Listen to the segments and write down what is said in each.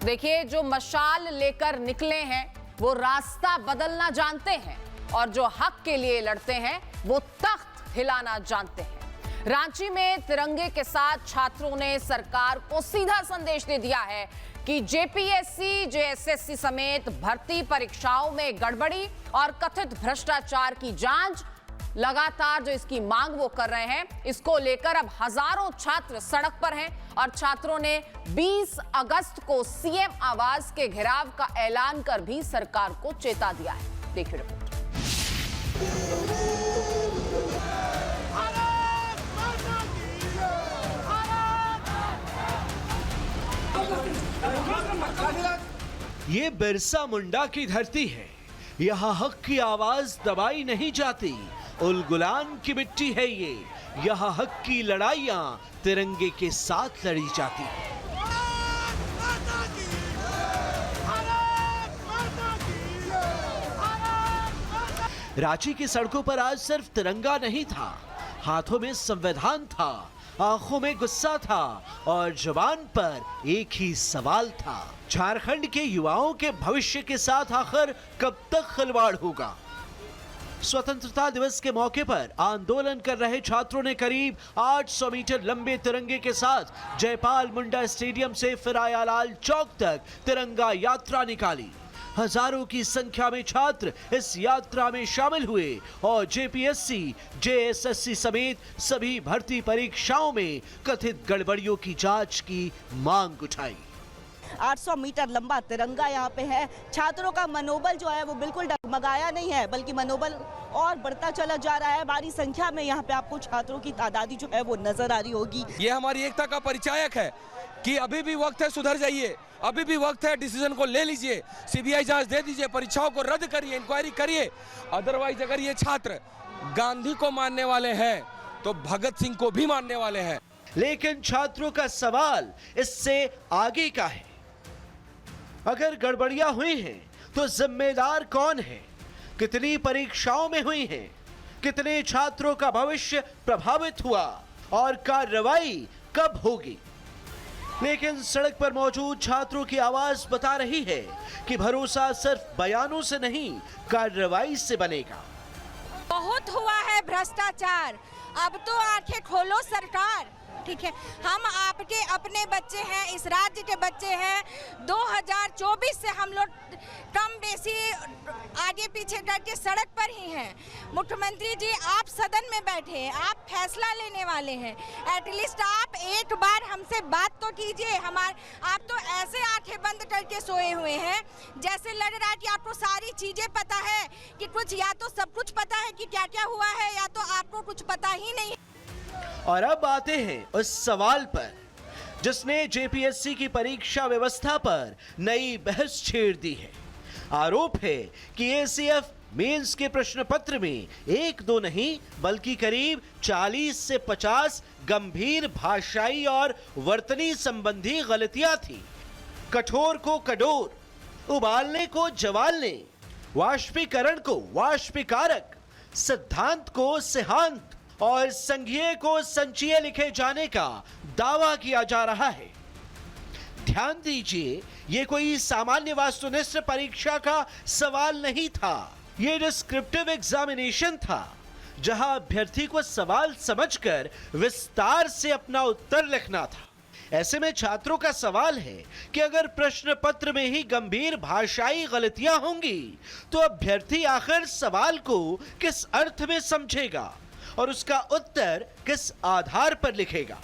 देखिए, जो मशाल लेकर निकले हैं वो रास्ता बदलना जानते हैं और जो हक के लिए लड़ते हैं वो तख्त हिलाना जानते हैं। रांची में तिरंगे के साथ छात्रों ने सरकार को सीधा संदेश दे दिया है कि जेपीएससी, जेएसएससी समेत भर्ती परीक्षाओं में गड़बड़ी और कथित भ्रष्टाचार की जांच लगातार जो इसकी मांग वो कर रहे हैं, इसको लेकर अब हजारों छात्र सड़क पर हैं और छात्रों ने 20 अगस्त को सीएम आवास के घेराव का ऐलान कर भी सरकार को चेता दिया है। देखिए रिपोर्ट। ये बिरसा मुंडा की धरती है, यहाँ हक की आवाज दबाई नहीं जाती। उल गुलान की मिट्टी है ये, यहाँ हक की लड़ाइयाँ तिरंगे के साथ लड़ी जाती हैं। रांची की सड़कों पर आज सिर्फ तिरंगा नहीं था, हाथों में संविधान था, आंखों में गुस्सा था और जुबान पर एक ही सवाल था, झारखंड के युवाओं के भविष्य के साथ आखिर कब तक खिलवाड़ होगा। स्वतंत्रता दिवस के मौके पर आंदोलन कर रहे छात्रों ने करीब 800 मीटर लंबे तिरंगे के साथ जयपाल मुंडा स्टेडियम से फिरायालाल चौक तक तिरंगा यात्रा निकाली। हजारों की संख्या में छात्र इस यात्रा में शामिल हुए और जेपीएससी, जेएसएससी समेत सभी भर्ती परीक्षाओं में कथित गड़बड़ियों की जांच की मांग उठाई। 800 मीटर लंबा तिरंगा यहाँ पे है। छात्रों का मनोबल जो है वो बिल्कुल डगमगाया नहीं है, बल्कि मनोबल और बढ़ता चला जा रहा है। भारी संख्या में यहाँ पे आपको छात्रों की तादादी जो है वो नजर आ रही होगी। ये हमारी एकता का परिचायक है कि अभी भी वक्त है, सुधर जाइए, अभी भी वक्त है, डिसीजन को ले लीजिए, सीबीआई जांच दे दीजिए, परीक्षाओं को रद्द करिए, इंक्वायरी करिए। अदरवाइज अगर ये छात्र गांधी को मानने वाले हैं तो भगत सिंह को भी मानने वाले हैं। लेकिन छात्रों का सवाल इससे आगे का है। अगर गड़बड़ियां हुई हैं तो जिम्मेदार कौन है? कितनी परीक्षाओं में हुई हैं? कितने छात्रों का भविष्य प्रभावित हुआ और कार्रवाई कब होगी? लेकिन सड़क पर मौजूद छात्रों की आवाज बता रही है कि भरोसा सिर्फ बयानों से नहीं, कार्रवाई से बनेगा। बहुत हुआ है भ्रष्टाचार, अब तो आंखें खोलो सरकार। ठीक है, हम आपके अपने बच्चे हैं, इस राज्य के बच्चे हैं। 2024 से हम लोग कम बेसी आगे पीछे करके सड़क पर ही हैं। मुख्यमंत्री जी, आप सदन में बैठे हैं, आप फैसला लेने वाले हैं, एटलीस्ट आप एक बार हमसे बात तो कीजिए। आप तो ऐसे आंखें बंद करके सोए हुए हैं जैसे लग रहा है कि आपको सारी चीजें पता है, कि कुछ या तो सब कुछ पता है कि क्या क्या हुआ है, या तो आपको कुछ पता ही नहीं। और अब आते हैं उस सवाल पर जिसने जेपीएससी की परीक्षा व्यवस्था पर नई बहस छेड़ दी है। आरोप है कि एसीएफ मेंस के प्रश्न पत्र में 1-2 नहीं बल्कि करीब 40 से 50 गंभीर भाषाई और वर्तनी संबंधी गलतियां थी। कठोर को कठोर, उबालने को जवालने, वाष्पीकरण को वाष्पीकारक, सिद्धांत को सिद्धांत और संघीय को संचयी लिखे जाने का दावा किया जा रहा है। ध्यान दीजिए, ये कोई सामान्य वस्तुनिष्ठ परीक्षा का सवाल नहीं था, ये डिस्क्रिप्टिव एग्जामिनेशन था, जहां अभ्यर्थी को सवाल समझकर विस्तार से अपना उत्तर लिखना था। ऐसे में छात्रों का सवाल है कि अगर प्रश्न पत्र में ही गंभीर भाषाई गलतियां होंगी तो अभ्यर्थी आखिर सवाल को किस अर्थ में समझेगा और उसका उत्तर किस आधार पर लिखेगा।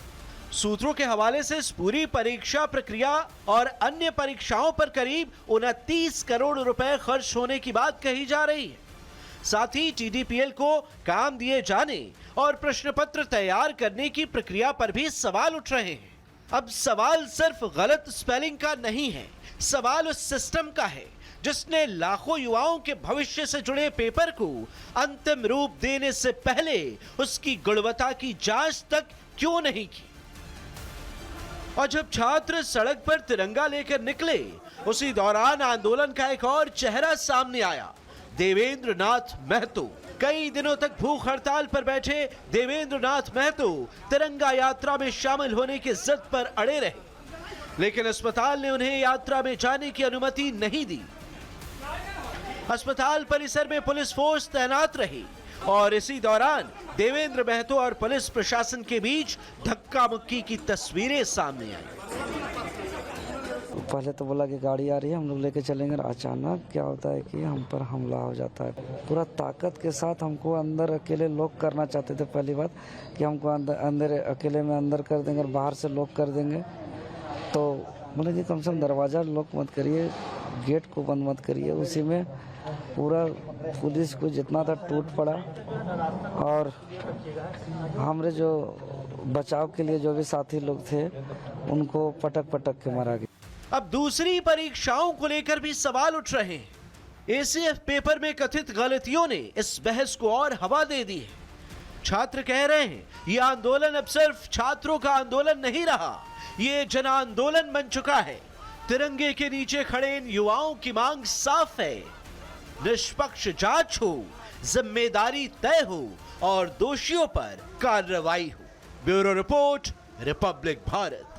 सूत्रों के हवाले से इस पूरी परीक्षा प्रक्रिया और अन्य परीक्षाओं पर करीब 29 करोड़ रुपए खर्च होने की बात कही जा रही है। साथ ही टीडीपीएल को काम दिए जाने और प्रश्न पत्र तैयार करने की प्रक्रिया पर भी सवाल उठ रहे हैं। अब सवाल सिर्फ गलत स्पेलिंग का नहीं है, सवाल उस सिस्टम का है जिसने लाखों युवाओं के भविष्य से जुड़े पेपर को अंतिम रूप देने से पहले उसकी गुणवत्ता की जांच तक क्यों नहीं की। और जब छात्र सड़क पर तिरंगा लेकर निकले, उसी दौरान आंदोलन का एक और चेहरा सामने आया, देवेंद्र नाथ महतो। कई दिनों तक भूख हड़ताल पर बैठे देवेंद्र नाथ महतो तिरंगा यात्रा में शामिल होने की जिद पर अड़े रहे। लेकिन अस्पताल ने उन्हें यात्रा में जाने की अनुमति नहीं दी। अस्पताल परिसर में पुलिस फोर्स तैनात रही और इसी दौरान देवेंद्र महतो और पुलिस प्रशासन के बीच धक्का मुक्की की तस्वीरें सामने आई। पहले तो बोला कि गाड़ी आ रही है, हम लोग लेके चलेंगे। अचानक क्या होता है कि हम पर हमला हो जाता है। पूरा ताकत के साथ हमको अंदर अकेले लॉक करना चाहते थे। पहली बात कि हमको अंदर अकेले में अंदर कर देंगे और बाहर से लॉक कर देंगे। तो बोले कि कम से कम दरवाज़ा लॉक मत करिए, गेट को बंद मत करिए। उसी में पूरा पुलिस को जितना था टूट पड़ा और हमारे जो बचाव के लिए जो भी साथी लोग थे उनको पटक पटक के मारा गया। अब दूसरी परीक्षाओं को लेकर भी सवाल उठ रहे हैं। एसीएफ पेपर में कथित गलतियों ने इस बहस को और हवा दे दी है। छात्र कह रहे हैं यह आंदोलन अब सिर्फ छात्रों का आंदोलन नहीं रहा, ये जन आंदोलन बन चुका है। तिरंगे के नीचे खड़े इन युवाओं की मांग साफ है, निष्पक्ष जांच हो, जिम्मेदारी तय हो और दोषियों पर कार्रवाई हो। Bureau report, Republic Bharat.